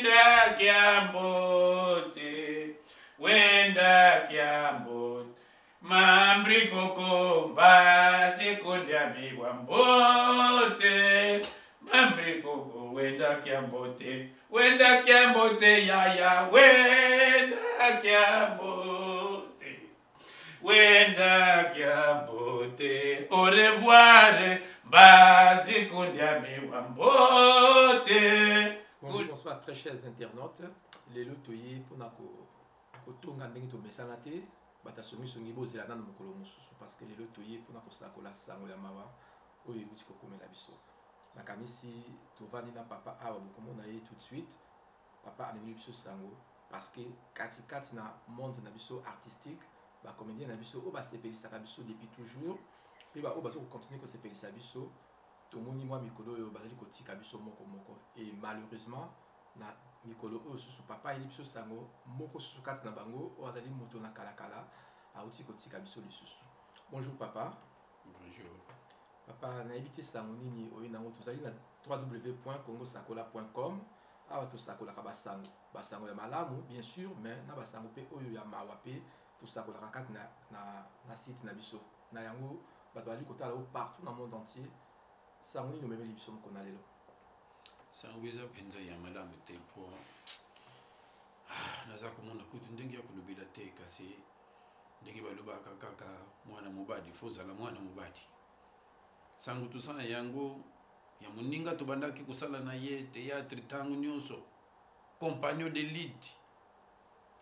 wenda kiambote, wenda kiambote, mambri koko mbasi kundami wambote, mambri koko wenda kiambote, yaya, wenda kiambote, wenda kiambote, au revoir, mbasi kundami wambote. Bonsoir très chers internautes. Lelo toye pona ko tonga ndenge to mesana te bata somi songi bozela na mokolo mosusu parce que lelo toye pona ko sakola sango ya mawa oyo ebuti ko komela biso. Nakanisi tovandi na papa awa bokomona ye tout de suite. Papa amemi biso sango parce que kati na monde na biso artistique ba comédien na biso o ba sepelisaka biso depuis toujours pe ba o ba so continuer ko sepelisa biso. Tomoni mwa mikolo oyo bazali kotika biso moko et malheureusement na mikolo oyo susu papa ili biso sango moko susu kati na bango o azali moto na kala auti kotika biso lisusu. Bonjour papa. Bonjour. Papa na ebité sango nini oyo nango tozali na www.congosakola.com awa tosakolaka basango ya malamu bien sûr mais na basango pe oyo ya mawa pe tosakolaka kati na site na biso na yango bato bali kotala o partout na monde entier. Sango nini omemeli biso mokona lelo? Sango eza mpenza ya malamu te mpo naza komona kutu ndenge ya kolobela te kasi ndenge balobaka kaka mwana mobali fo ozala mwana mobali. Sango tosala yango ya moninga tobandaki kosala na ye théâtre ntango nyonso, compagnon d'élite,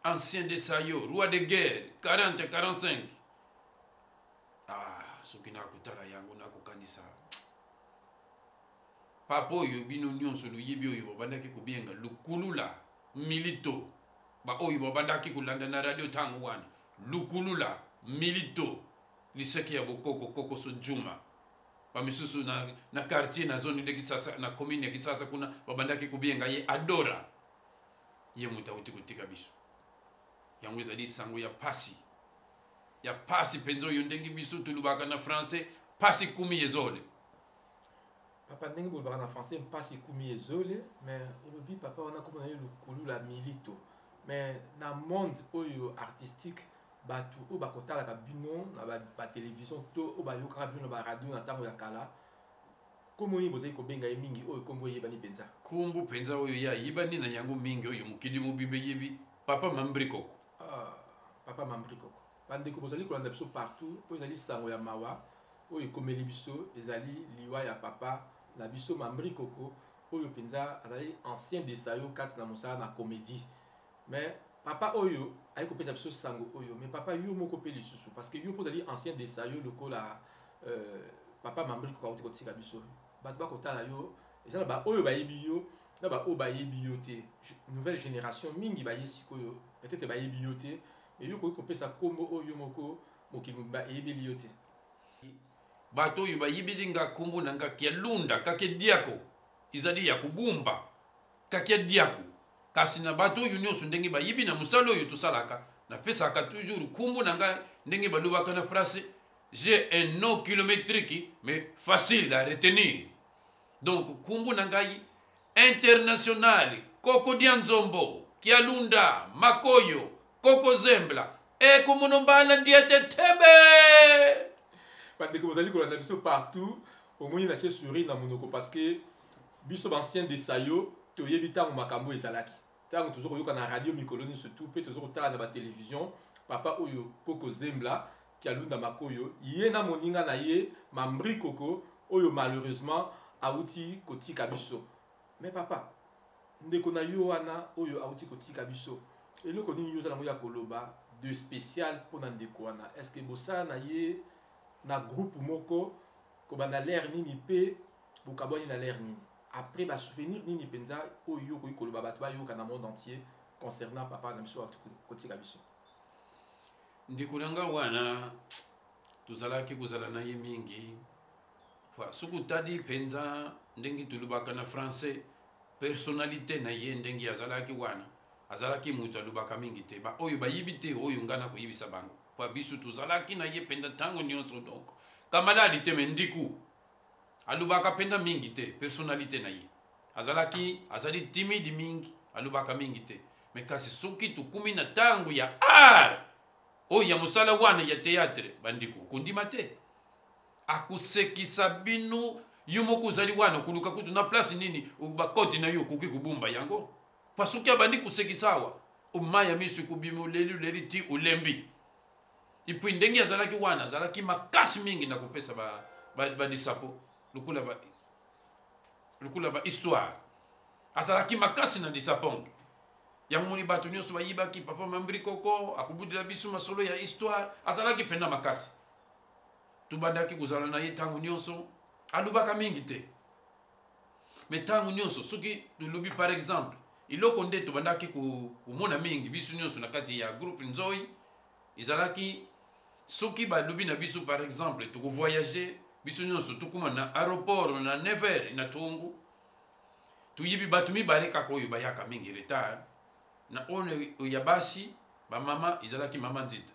ancien de Sayo, roi de guerre 40-45. Soki nakotala yango nakokanisa papa oyo bino nyonso loyebi oyo babandaki kobenga lukulula milito, ba oyo babandaki kolanda na radio tango wana lukulula milito liseki ya bokoko kokoso juma bamisusu na quartier na zone de Kisasa na commune ya Kisasa kuna babandaki kobenga ye adora ye muta uti kotika biso yango ezali sango ya pasi penzo oyo ndenge biso tulubaka na français pasi kumi ezole. Papa ndenge bolobaka na français mpasi kumi ezole mais olobi papa wana komona ye lukulula milito mais na monde oyo artistique bato oyo bakotalaka bino na batelevizio to oyo bayokaka bino na baradio na ntango ya kala kombo nini bozali kobenga ye mingi oyo kombo eyebani mpenza? Kombo mpenza oyo ya yebani na yango mingi oyo mokili mobimba yebi papa Mambri Koko. Papa Mambri Koko bandeko bozali kolanda biso partout po ezali sango ya mawa oyo ekomeli biso ezali liwa ya papa na biso Mambri Koko oyo mpenza azali ancien de Sayo kati na mosala na comédie mais papa oyo ayi kopesa biso sango oyo mais papa yo moko pe lisusu parce que yo mpo ozali ancien de Sayo lokola papa Mambri Koko auti kotika biso bato bakotala yo eza na ba oyo bayebi yo na ba oyo bayebi yo te nouvelle génération mingi baye sikoyo peut-être bayebi yo te mais yo koki kopesa kombo oyo moko mokili mobimba eyebeli yo te. Bato oyo bayebeli nga kombo na nga kia lunda kake diako izali ya kubumba kake diako kasi na bato oyo nyonso ndenge bayebi na mosala oyo tosalaka napesaka toujours kombo na nga ndenge balobaka na français j'ai un nom kilométrique mais facile à retenir. Donc kombo na ngai international Koko Dianzombo Kialunda Makoyo Koko Zembla komono mbala ndiete tebe. Bandeko bozali kolanda biso partout omoni na tie sourire na monoko parce que biso bancien de Sayo toyebi ntango makambo ezalaki ntango tozo koyoka na radio mikolo nyonso surtout mpe tozo kotala na batelevizio papa oyo Koko Zembla Kialunda Makoyo ye na moninga na ye Mambri Koko oyo malheureusement auti kotika biso. Mais papa ndeko na yo wana oyo auti kotika biso eloko nini yo ozala ngo ya koloba de spécial mpona ndeko wana? Est-ce que bosala na ye na groupe moko kobanda l'air nini pe bokabwani na l'air nini après ba souvenir nini penza oyo koyi koloba bato bayoka na monde entier concernant papa na biso kotika biso? Ndeko nanga wana tozalaki kozala na ye mingi soki otali mpenza ndenge tolobaka na français personnalité na ye ndenge azalaki wana azalaki moto alobaka mingi te ba oyo bayibi te oyo nga na koyebisa bango po biso tozalaki na ye mpenza ntango nyonso. Donc kamaladi te me ndiku alobaka mpenza mingi te personnalité na ye azali timide mingi alobaka mingi te. Mais kasi soki tukumi na tango ya art oyo ya mosala wana ya théâtre bandiko kundima te akusekisa bino yo moko ozali wana kuluka kutu na place nini bakoti na yo kuki kubumba yango pasuki abandi kusekisa awa umaya misu kubimo leli ti ulembi ipui ndenge azalaki wana azalaki makasi mingi na kopesa ba disapo lukula ba histoire azalaki makasi na disaponge yango moni bato nyonso bayibaki papa Mambri Koko akubudila biso masolo ya histoire azalaki pena makasi tubandaki kozala na ye ntango nyonso alobaka mingi te me ntango nyonso soki tolobi par exemple iloko nde tobandaki komona mingi biso nyonso na kati ya groupe Nzoi ezalaki soki balobi na biso par exemple tokovoyage biso nyonso tokuma na aéroport na 9h na tongo tuyibi bato mibale kaka oyo bayaka mingi retard na one ya basi bamama ezalaki mama Nzita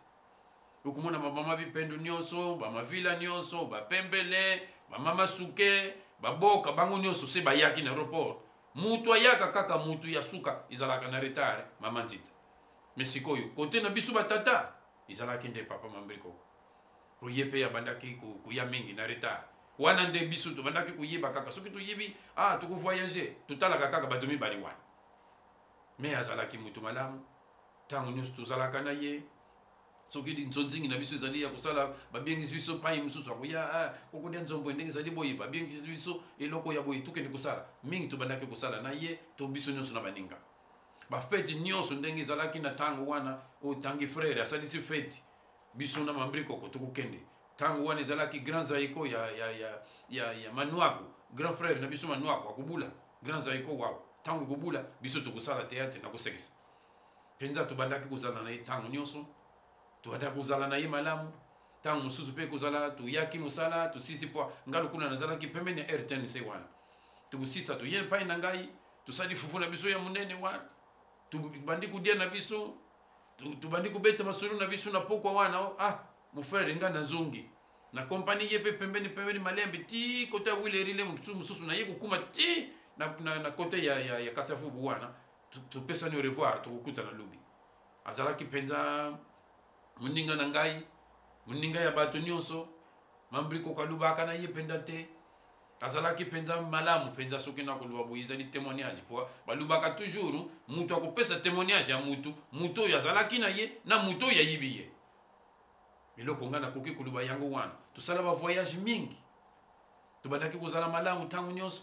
okumona bamama bipendo nyonso bamavila nyonso bapembele bamama suke baboka bango nyonso se bayaki na aéroport mutu ayaka kaka mutu ya suka ezalaka na retard mama Nzita mais sikoyo kote na biso batata ezalaki nde papa Mambri Koko oye pe abandaki kuya mingi na retard wana nde biso tobandaki kuyeba kaka soki toyebi tokovoyage totalaka kaka bato mibali wana me azalaki mutu malamu ntango nyonso tozalaka na ye soki nzonzingi na biso ezali ya kosala babengisi biso pai mosusu akoya kokolia nzombo ndenge ezali boye babengisi biso eloko ya boye tukende kosala mingi tobandaki kosala na ye to biso nyonso na baninga bafeti nyonso ndenge ezalaki na ntango wana oyo tangi frere asalisi feti biso na Mambri Koko tokokende ntango wana ezalaki grand zaiko ya Manuako grand frère na biso Manuako akobula grand zaiko wao ntango ekobula biso tokosala théâtre na kosekisa mpenza tobandaki kozala na ye ntango nyonso tobandaki kozala na ye malamu ntango mosusu mpe kozala toyaki mosala tosisi mpo nga lokuna nazalaki pembeni ya RTNC wana tokosisa toye epai na ngai tosali fufu na biso ya monene wana tobandi kodia na biso tobandi kobeta masolo na biso na pokwa wana mofrere nga nazongi na kompani ye mpe pembeni malembe ti kote ya wilerile mosusu na ye kokuma ti na kote ya Kasavubu wana topesani au revoir tokokuta na lobi azalaki mpenza moninga na ngai moninga ya bato nyonso Mambri Koko alobaka na ye mpenza te azalaki mpenza malamu mpenza soki na koloba boye ezali témoignage po balobaka toujours mutu akopesa témoignage ya mutu oyo azalaki na ye na mutu oyo ayibi ye eloko nga nakoki koloba yango wana tosala bavoyage mingi tobandaki kozala malamu ntango nyonso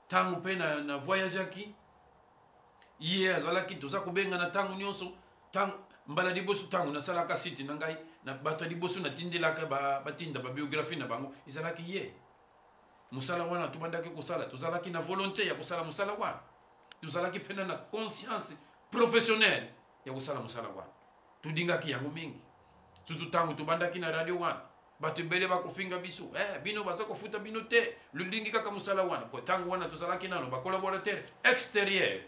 ntango mpe na voyage aki ye azalaki toza kobenga na ntango nyonso mbala liboso ntango nasalaka site na ngai na bato ya liboso natindelaka batinda babiographie na bango ezalaki ye mosala wana tobandaki kosala tozalaki na volonté ya kosala mosala wana tozalaki mpena na conscience professionnelle ya kosala mosala wana todingaki yango mingi surtout ntango tobandaki na radio wana bato ebele bakofinga biso bino baza kofuta bino te lodingi kaka mosala wana po ntango wana tozalaki nano bacolaborateur extérieur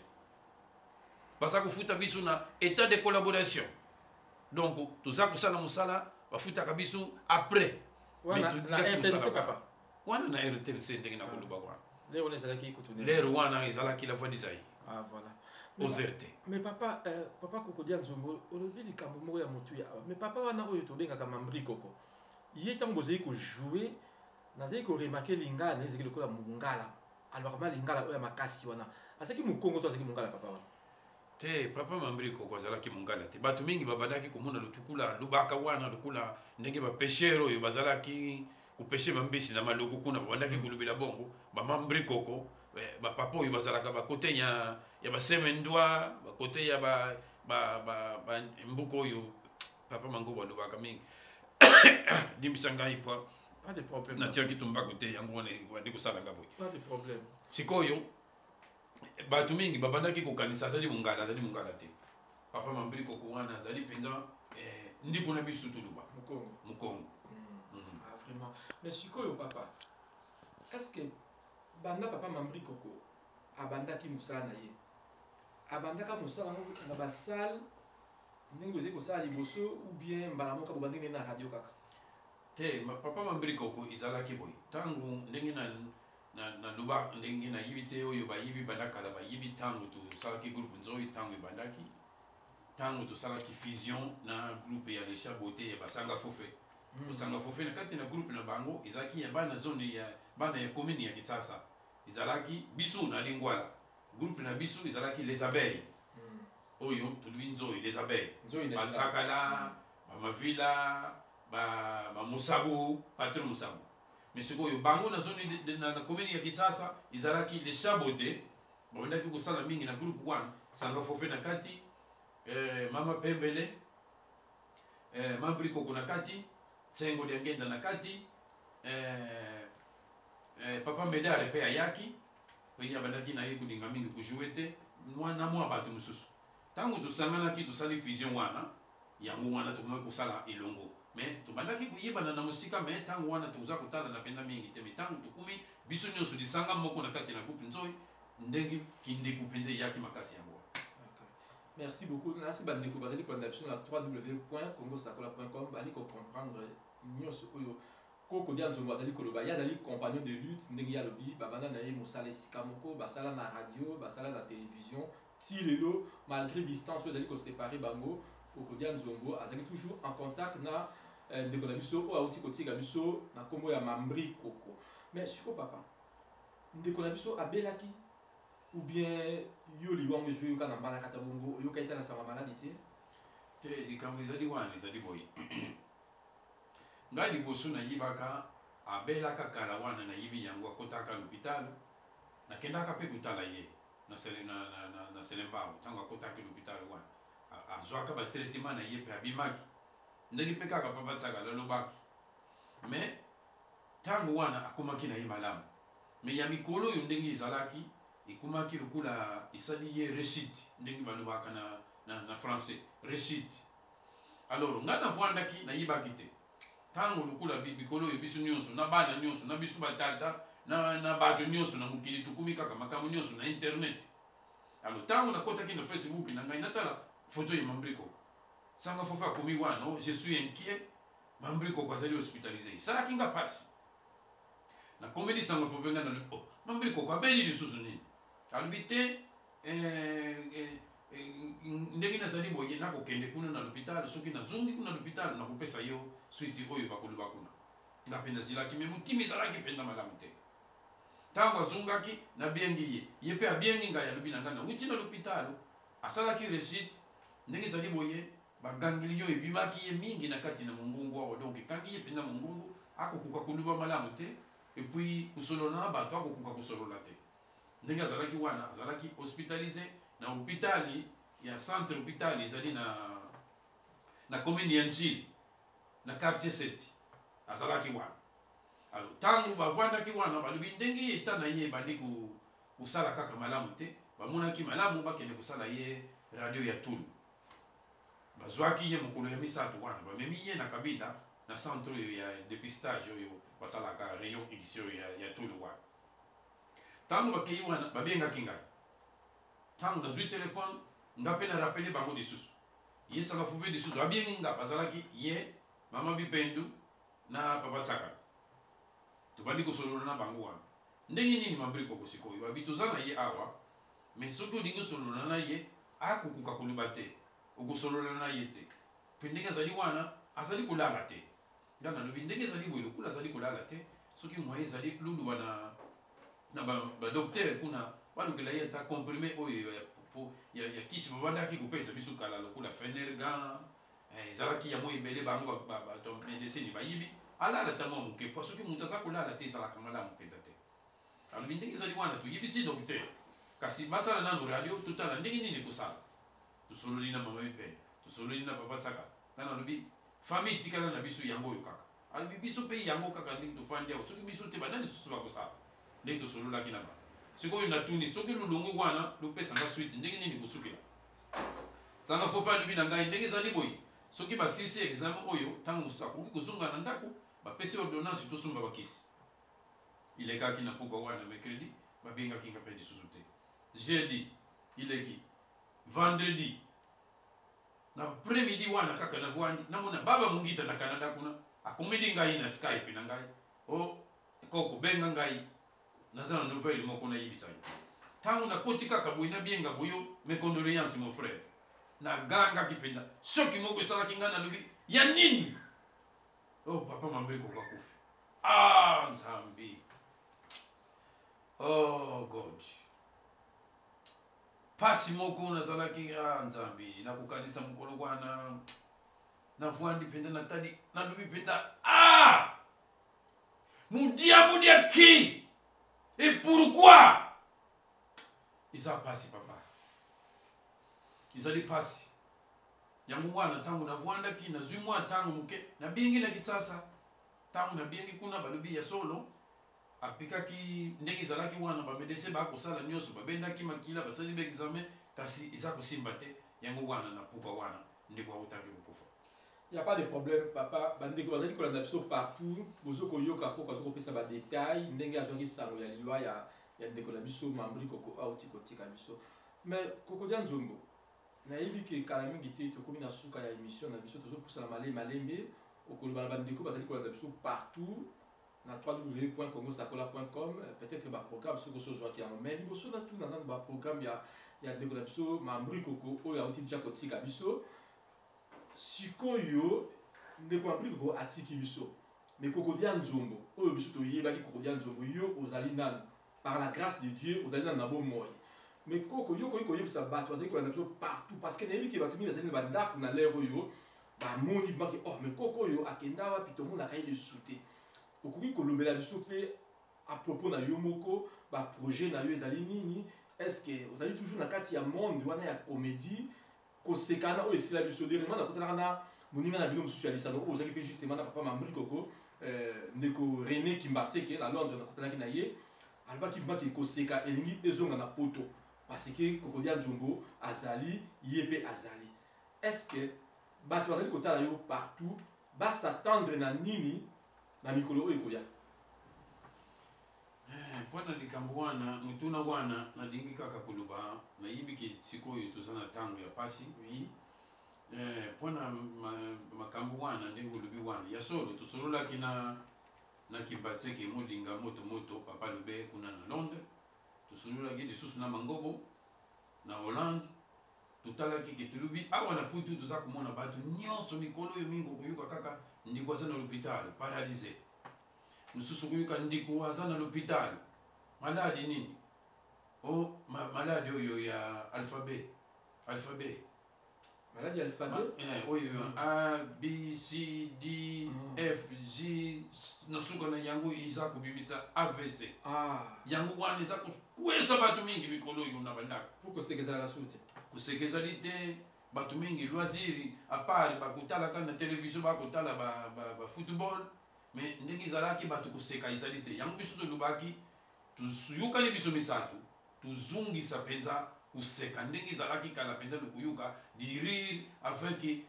baza kofuta biso na état de collaboration donc toza kosala mosala bafutaka biso après wana na RTNC ndenge na koloba wana lero wana ezalaki la voix d'Isaïe ozerte mais papa Koko dia Nzombo olobi likambo moko ya motu ya mais papa wana oyo tobengaka Mambri Koko ye ntango bozali kojouer nazali koremarke lingala na ezali lokola mongala alors ma lingala oyo ya makasi wana azalaki mokongo to azalaki mongala papa wana te papa Mambri Koko azalaki mongala te bato mingi babandaki komona lutukula lubaka wana lokula ndenge bapeshere oyo bazalaki kopeshe bambisi na maloko kuna babandaki kolobela bongo Mambri Koko bapapa oyo bazalaka bakote ya basemendwa bakote ya mbuka oyo papa Mangobo alobaka mingi dimbisa ngai po pas de problème natiaki tumbako te yango wana bandi kosala nga boye pas de problème sikoyo bato mingi babandaki kokanisa azali mongala te papa Mambri Koko wana azali mpenza ndiko na biso toloba mokongo vraiment mais sikoyo papa est-ce que banda papa Mambri Koko abandaki mosala na ye abandaka mosala na basale ndenge ozali kosala liboso ou bien mbala moko bobandaki na radio kaka te papa Mambri Koko ezalaki boye ntango ndenge na luba ndenge na yibi te oyo bayibi bandakala bayibi tango tosalaki groupe nzoi tango ebandaki tango tosalaki fusion na groupe ya Lesha Beauté ya basanga fofe basanga fofe na kati na groupe na bango ezalaki ya bana zone ya bana ya commune ya Kisasa ezalaki biso na Lingwala groupe na biso ezalaki les abeilles oyo tulubi nzoi les abeilles batsakala bamavila bamusabo patron musabo mais sikoyo bango na zone na commune ya Kisasa ezalaki Lesha Beauté babandaki kosala mingi na groupe 1 sanga fofe na kati mama pembele mambriko kuna kati tsengo liangenda na kati papa medare pe ayaki penya bandaki na yiku dinga mingi kujuete mwana mwa batu mususu tango tusangana ki tusali fusion wana yango wana tukuma kusala ilongo mais tubandaki kuyibana na musika mais tango wana tuza kutala na penda mingi te tango tukumi biso nyoso disanga moko na kati na groupe nzoi ndenge kinde kupenze yaki makasi yango. Merci beaucoup. Merci bandeko bazali ko ndapso na www.congosakola.com bali ko comprendre nyos oyo koko dianzo bazali ko loba yazali compagnon de lutte ndenge ya lobi babana na ye musala sikamoko basala na radio basala na télévision ti lelo malgré distance bazali ko séparer bango koko dianzo ngo azali toujours en contact na ndeko na biso o auti ko tiga biso na kombo ya Mambri Koko. Mais siko papa ndeko na biso abelaki ou bien yo li wangu jouer kana mbala kata bongo yo kaita na sama maladi te likambo ezali wana ezali boyi ngai liboso na yibaka abelaka kala wana na yibi yango akotaka l'hôpital nakendaka mpe kotala ye na selembao ntango akotaki l'hôpital wana azwaka batraitement na ye mpe abimaki ndenge mpe kaka mpa batsaka lalobaki mais ntango wana akomaki na ye malamu mais ya mikolo oyo ndenge ezalaki ikumaki lukula isali ye réussite ndenge balobaka na français réussite alors nga navwandaki nayibaki te ntango lukula bikolo oyo biso nyonso na bana nyonso na biso batata na bato nyonso na mokili tukumi kaka makambo nyonso na internet alors ntango nakotaki na Facebook na ngai natala photo ya Mambri Koko sanga fofa akomi wana je suis inquiet Mambri Koko azali hospitalisé esalaki nga pasi nakomeli sanga fofa nga na Mambri Koko abeli lisusu nini alobi te ndenge nazali boye nakokende kuna na l'hôpital soki nazongi kuna na l'hôpital nakopesa yo suite oyo bakoloba kuna nga mpe nazilaki me motima ezalaki mpenza malamu te ntango azongaki nabengi ye mpe abengi ngai alobi na ngai nauti na l'hôpital asalaki réussite ndenge ezali boye bagangeli yo ebimaki ye mingi na kati na mongongo awa donc ekangi ye mpenza mongongo akokoka koluba malamu te epuis kosolola na bato akokoka kosolola te ndenge azalaki wana azalaki hospitalisé na hôpitali ya centre hôpital ezali na commune ya Njili na quartier 7 azalaki wana alors ntango bavwandaki wana balobi ndenge eta na ye ebandi kosala kaka malamu te bamonaki malamu bakende kosala ye radio ya Tulu bazwaki ye mokolo ya misato wana bamemi ye na kabinda na centre oyo ya dépistage oyo basalaka rayon édition ya Tulu wana ntango bakei wana babengaki ngai ntango nazwi telefone nga mpe na rappele bango lisusu ye sanga fuve lisusu abengi nga bazalaki ye mama Bipendu na papa Tsaka tobandi kosolola na bango wana ndenge nini Mambri Koko sikoyo babi toza na ye awa mais soki olingi osolola na ye akokoka koloba te okosolola na ye te mpe ndenge azali wana azali kolala te nga nalobi ndenge ezali boye lokula azali kolala te soki moye ezali luluba na badoktere kuna balukela ye ata comprime oyo ya kisi babandaki kopesa biso kala lokola Fenergan ezalaki yango ebele bango bato medecine bayibi alala ta mwa moke po soki moto aza kolala te ezalaka malamu mpenza te alobi ndenge ezali wana toyebisi docteur kasi basala nano radio totala ndenge nini kosala tosololi na mama Bipendu tosololi na papa Tsaka ngana alobi famille tikala na biso yango oyo kaka alobi biso mpe yango kaka ndenge tofandi awo soki biso te banani susu bakosala ndenge tosololaki na ba sikoyo natuni soki lulongo wana lupesanga suite ndenge nini kosukela sanga fofa alobi na ngai ndenge ezali boye soki basisi examen oyo ntango mosusu akoki kozonga na ndako bapesi ordonnance tosomba bakisi ilekaki na puka wana mercredi babengaki nga mpe lisusu te jeudi ileki vendredi na après-midi wana kaka navwandi namona baba mungita na Canada kuna akomedi ngai na Skype na ngai o Koko benga ngai naza na nouvelle moko nayebisa yo ntango nakoti kaka boye nabienga boyo mes condoléances mon frère nagangaki mpenza soki moko esalaki ngai nalobi ya nini oh papa mambeli kokakufi nzambe oh god pasi moko nazalaki nzambe nakokanisa mokolo wana navwandi mpenza natali nalobi mpenza mudia qui et pourquoi eza pasi papa ezali pasi yango wana ntango navwandaki nazwi mwa ntango moke nabingilaki sasa ntango nabingi kuna balobi ya solo apikaki ndenge ezalaki wana bamedese bakosala nyonso babendaki makila basali ba examen kasi eza kosimba te yango wana napuka wana ndeko autaki kokufa. Il n'y a pas de problème, papa. Bandeko bazali kolanda biso partout. Bozo koyoka po kazo kopesa ba détails. Ndenge azwaki sango ya liwa ya ndeko na biso mambri koko auti kotika biso. Mais koko dia nzombo. Nayebi ke kala mingi te tokomi na suka ya émission na biso tozo pousa na malembe okoloba na bandeko bazali kolanda biso partout na www.congosakola.com. Peut-être ba programme soko so joaki en mais liboso na tout na ba programme ya ndeko na biso mambri koko oyo auti dia kotika biso. Sikoyo ndeko mambri koko atiki biso mais koko dia nzombo oyo biso toyebaki koko dia nzombo yo ozali nanu par la grâce de Dieu ozali nanu na bomoi mais koko yo koyebisa bato bazali kolanda biso partout parce que nayebi ke bato mingi bazali na bandako na lere oyo bamoni vimaki mais koko oyo akenda wapi tomonaka ye lisusu te okoki kolobela biso mpe à propos na yo moko baprojet na yo ezali nini est-ce que ozali toujours na kati ya monde wana ya comédie kosekana oyo esila biso dernièrement nakotalaka na moninga na bino mosusu ya lisano oyo ozalaki mpe justement na papa mambri koko ndeko René Kimbatseke na Londres nakotalaki na ye alobaki vimaki koseka elingi ezonga na poto parce que koko dia nzombo azali ye mpe azali est-ce que bato bazali kotala yo partout basatendre na nini na mikolo oyo ekoya mpona likambo wana mutuna wana nadingi kaka koloba nayebiki sikoyo toza na ntango ya pasi oui mpona makambo wana ndenge olobi wana ya solo tosololaki na Kimbatseke molinga moto papa lobe kuna na Londres tosololaki lisusu na Mangobo na Hollande totalaki ke tolobi awa na putu toza komona bato nyonso mikolo oyo mingi okoyoka kaka ndiko aza na l'hôpital paralysé mosusu koyoka ndiko aza na l'hôpital maladi nini maladi oyo ya alphabet maladi alphabet oyo A B C D F G nasuka na yango iza kobimisa AVC yango wana eza kokwesa bato mingi mikolo oyo na bandako po kosekezala sute kosekezali te bato mingi loisir apart bakotalaka na télévision bakotala ba football mais ndenge ezalaki bato koseka ezali te yango biso tolobaki toyokani biso misato tozongisa mpenza koseka ndenge ezalaki kala mpenza lokoyoka dirire avec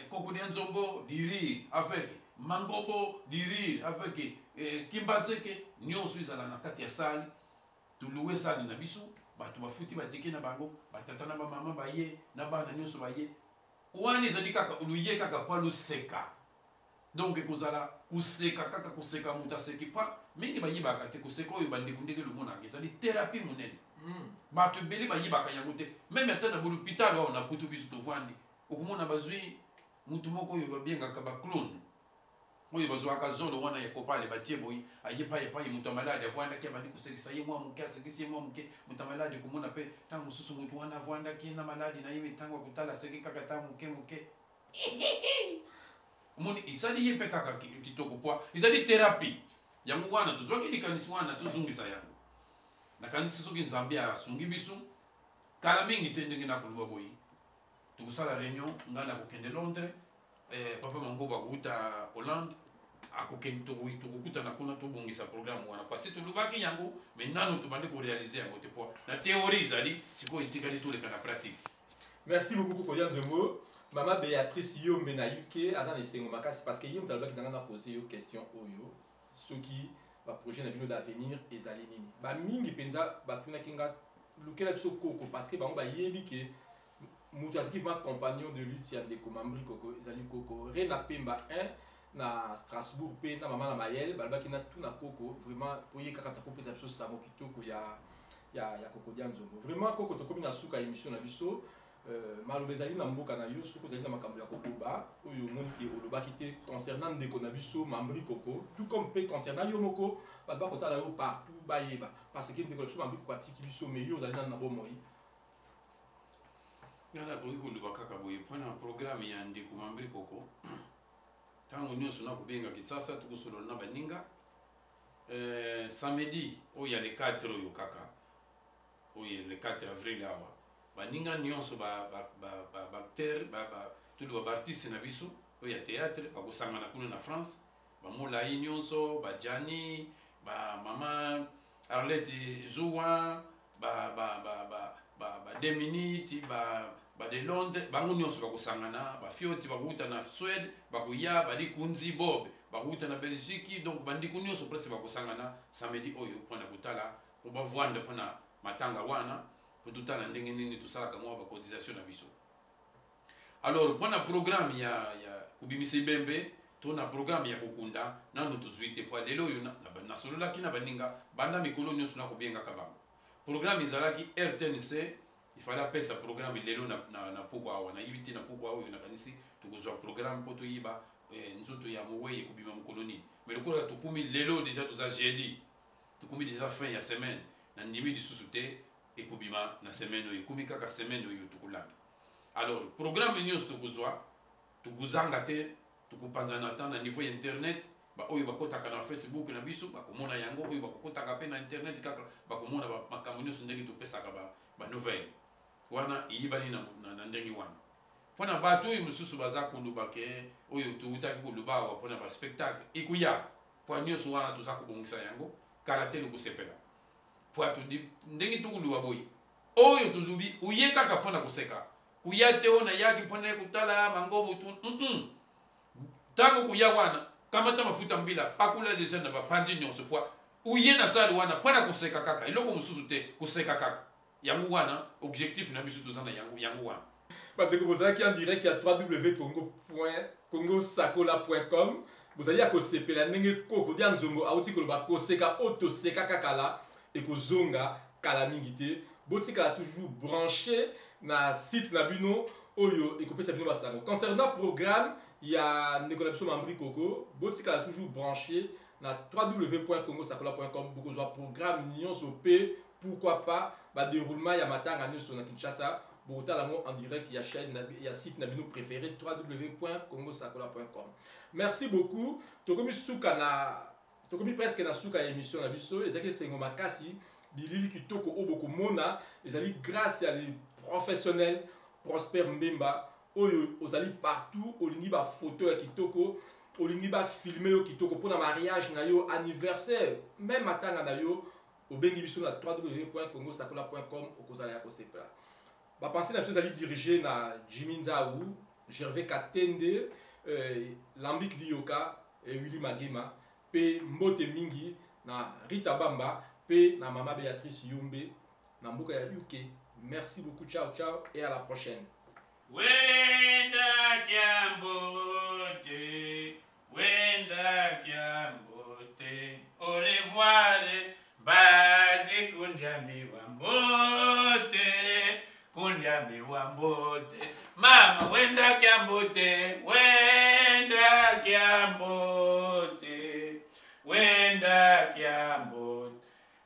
koko dia nzombo dirire avec Mangobo dirire avec Kimbatseke nyonso ezala na kati ya sale toluwe sale na biso bato bafuti batike na bango batata na bamama baye na bana nyonso baye wana ezali kaka oluye kaka po aloseka donc kozala koseka kaka koseka moto aseki pa mingi bayibaka te koseka oyo bandeko ndenge lomonaka ezali thérapie monene bato ebele bayibaka yango te meme ata na bolhôpital oyo na putu biso tovandi okomona bazwi mutu moko oyo babengaka baclone oyo bazwaka zolo wana ya kopale batie boyi ayepayepaye mutu ya maladi avwandaki abandi kosekisa ye mwa moke asekisi ye mwa moke mutu ya maladi okomona mpe ntango mosusu mutu wana avwandaki na maladi na ye ntango akotala aseki kaka ta moke omoni ezali ye mpe kaka kitoko po ezali thérapie yango wana tozwaki likanisi wana tozongisa yango nakanisi soki nzambe asungi biso kala mingi te ndenge nakoloba boyi tokosala réunion ngai nakokende Londres papa Mangobo akouta Hollande tokokutana kuna tobongisa programme wana parce tolobaki yango mais nano tobandi koréalize yango te po na théorie ezali sikoyo etikali toleka na pratique. Merci beaucoup koko dia nzombo mama Béatrice Yombe na yuke aza na esengo makasi parce que ye moto alobaki nanga na poser yo question oyo soki baprojet na bino d'avenir ezali nini bamingi mpenza batunaki nga lukela biso koko parce que bango bayebi ke moto azalaki ma compagnon de lutte ya ndeko mambri koko ezali koko Rena Pemba 1 na Strasbourg pe na mama na Mayele balbaki na tout na Koko vraiment pour y kaka ko pesa biso sango kitoko ya Koko Dia Nzombo vraiment Koko to komi na suka émission na biso maloba ezali na mboka na yo soki ozali na makambo ya kokoba oyo omoniki olobaki te concernant ndeko na biso Mambri Koko tout comme pe concernant yo moko bato bakotala yo partout bayeba parce que ndeko na biso Mambri Koko atiki biso mais yo ozali na bomoi ngala koki koluba kaka boye mpona programme ya ndeko Mambri Koko ntango nyonso nakobenga kisasa tokosolona na baninga samedi oyo ya le 4 oyo kaka oyo le 4 avril awa baninga nyonso baacteur tuli baartiste na biso oyo ya théâtre bakosangana kuna na France bamolai nyonso bajani bamama Arlette Zoua deux minutes de Londres bango nyonso bakosangana bafioti bakuta na Suède bakoya bali kunzi Bob bakuta na Belgique donc bandiko nyonso presque bakosangana samedi oyo mpona kotala po bavwanda mpona matanga wana po totala ndenge nini tosalaka mwa bacotisation na biso. Alors mpona programme ya kubimisa ibembe tona programme ya kokunda nanu tozwi te po lelo oyo nasololaki na baninga banda mikolo nyonso nakobengaka bango programme ezalaki RTNC il fallait appeler sa programme lelo na pokwa awa na yibiti na pokwa oyo nakanisi tokozwa programme po toyiba nzoto ya mowe ekubima mokolo nini mais lokola tokumi lelo déjà toza jeudi tokumi déjà fin ya semaine na ndimi lisusu te ekubima na semaine oyo ekumi kaka semaine oyo tokolanda. Alors programme nyonso tokozwa tokozanga te tokopanzana ta na niveau ya internet ba oyo bakotaka na Facebook na biso bakomona yango oyo bakokotaka pe na internet kaka bakomona makambo nyonso ndenge topesaka ba nouvelle wana iyibani na ndenge wana mpona bato oyo mosusu baza koluba ke oyo toutaki koluba awa mpona baspectacle ekuya po nyonso wana toza kobongisa yango kala te lokosepela po ndenge tokoluba boye oyo tozubi uye kaka mpona koseka kuya te ona yaki mpona kotala mangobo tu ntango kuya wana kamata mafuta mbila pakula deja na bapanzi nyonso po uye na sali wana mpona koseka kaka eloko mosusu te koseka kaka yango wana objectif na biso tozana yango wana bandeko bozalaki en direct ya www.congosacola.com bozali ya kosepela ndenge Koko Dia Nzombo auti koloba koseka oyo tosekaka kala ekozonga kala mingi te botikala toujours branché na site na bino oyo ekopesa bino basango concernant programme ya ndeko na biso Mambri Koko botikala toujours branché na www.congosacola.com bokozwa programme nyonso pe pourquoi pas ba déroulement ya matanga nyonso na Kinshasa bokotala ngo en direct ya chaîne ya site na bino préféré www.congosacola.com. Merci beaucoup tokomi presque na suka ya émission na biso ezaki sengo makasi bilili kitoko oboko mona ezali grâce ya les professionnels Prosper Mbemba oyo ozali partout olingi ba photo ya kitoko olingi ba filmer yo kitoko pona mariage na yo anniversaire même matanga na yo obengi biso na www.congosacola.com okozala ya kosepela bapense na biso ezali dirigé na Jimmy Nzaou Gervais Katende Lambik Liyoka Willy Magema pe mbote mingi na Rita Bamba pe na mama Béatrice Yumbe na mboka ya UK. Merci beaucoup, ciao ciao et à la prochaine. Wenda Kiambote, Wenda Kiambote, au revoir, basi kundiami wambote, kundiami wambote, mama Wenda Kiambote, Wenda Kiambote, Wenda Kiambote,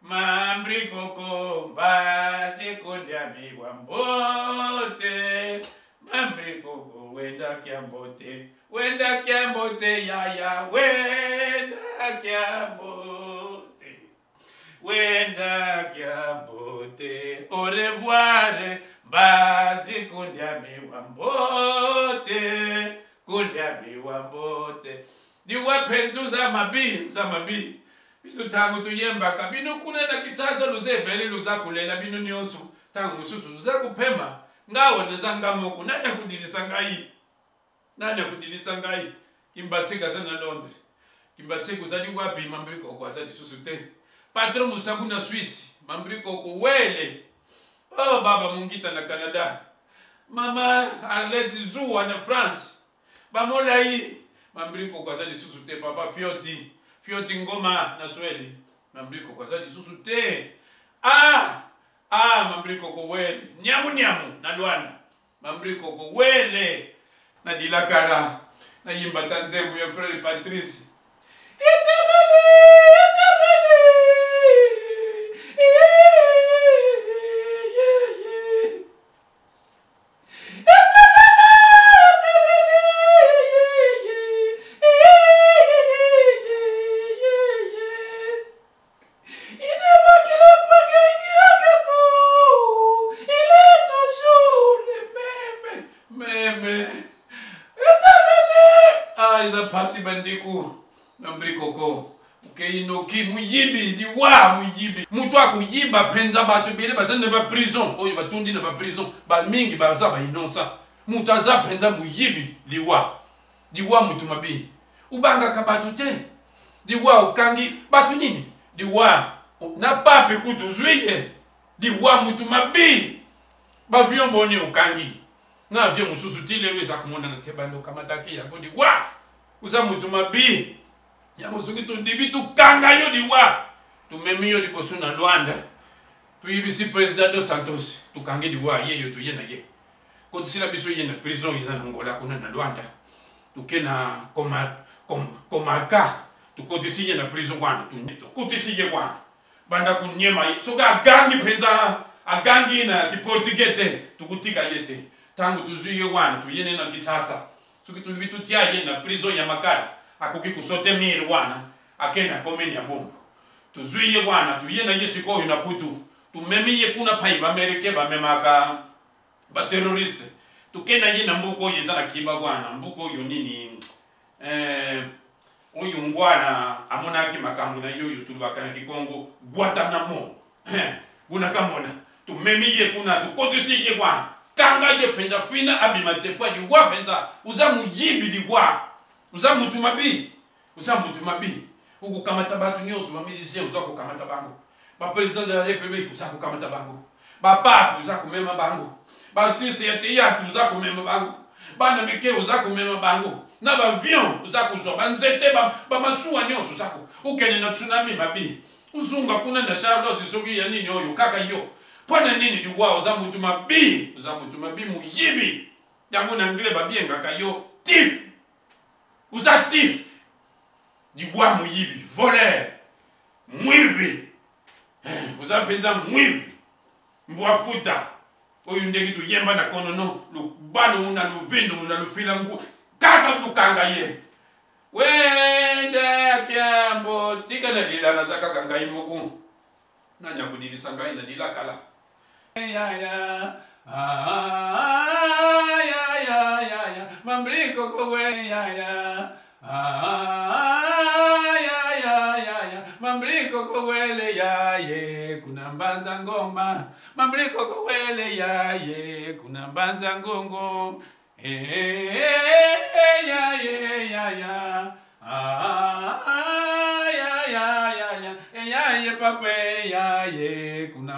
Mambri Koko, basi kundiami wambote, Mambri Koko, Wenda Kiambote, Wenda Kiambote, yaya, Wenda Kiambote, Wenda Kiambote, au revoir, basi kundiami wambote, kundiami wambote, niwapenzu za mabi, biso tangu tuyembaka bino kuna na kitasa luzevele luza kulela bino nyonso tangu mususu luza kupema ngawa nezanga moko nane kudilisa ngai kimbatsika sana Londres kimbatsika uzali wapi Mambri Koko azali susu te patron musabu na Suisse Mambri Koko wele oh baba mungita na Canada mama Arlette Zoua na France bamolai Mambriko kwa zali susu te papa Fioti ngoma na Swedi. Mambriko kwa zali susu te. Mambriko ko wele. Nyamu na Luanda. Mambriko ko wele. Na dilakara. Na yimba tanzembu ya Frere Patrice. Iza pasi bandiku Mambriko ko inoki muyibi diwa muyibi mutu akuyiba penza batu bele bazane ba prison oyo batundi na ba prison ba mingi baza ba inonsa mutu aza penza muyibi diwa mutu mabi ubanga kabatu te diwa ukangi batu nini diwa na pape kutu zuiye diwa mutu mabi ba vion boni ukangi na avion mususu tile weza kumona na tebando kamataki ya bodi uza mutu mabi ya musuki tu dibi tu kanga yo diwa tu memi yo liboso na Luanda tu yibisi president dos Santos tu kange diwa yeyo tu yena ye kotisila biso yena prison iza na Angola kuna na Luanda tu kena komarka tu kotisi yena prison wana tu kotisi ye wana banda kunyema soka gangi penza agangi na kiportugete tu kutika yete tangu tuzuye wana tu yene na kitasa suki tu bitu tia yena prison ya Makala akuki kusote miri wana akena komeni ya bombo tuzuye wana tuyena yesiko yo na putu tumemiye kuna pai ba Amerike ba memaka ba terroriste tukena yena mbuko yezana kiba wana mbuko yo nini oyu ngwana amona ki makambu na yo tulubakana kikongo Guantanamo guna kamona tumemiye kuna tukotisiye wana kanga ye penza pina abimate kwa yuwa penza uzamu yibi diwa uza mutu mabi uku kamata batu nyosu ba musicien uza ku kamata bango ba president de la république uza ku kamata bango ba pape uza ku mema bango ba artiste ya théâtre uza ku mema bango ba namike uza ku mema bango na ba avion uza ku zo ba nzete ba masuwa nyosu uza ku ukene na tsunami mabi uzunga kuna na Charlotte soki ya nini oyo kaka yo pona nini diwa uza mutu mabi muyibi yango na anglais ba bienga kayo tif usatif diwa muyibi voleur mwibi uzapenza mwibi mbwafuta oyu ndenge tu yemba na konono lubano una lubindo una lufilangu kaka dukanga ye wenda kyambo tika na dilana zaka kangai muku nanya kudilisa ngai na dilakala ya Mambriko kowe ya Mambriko kowele ya ye kuna mbanza ngoma Mambriko kowele ya ye kuna mbanza ngongo ya pape ya ye kuna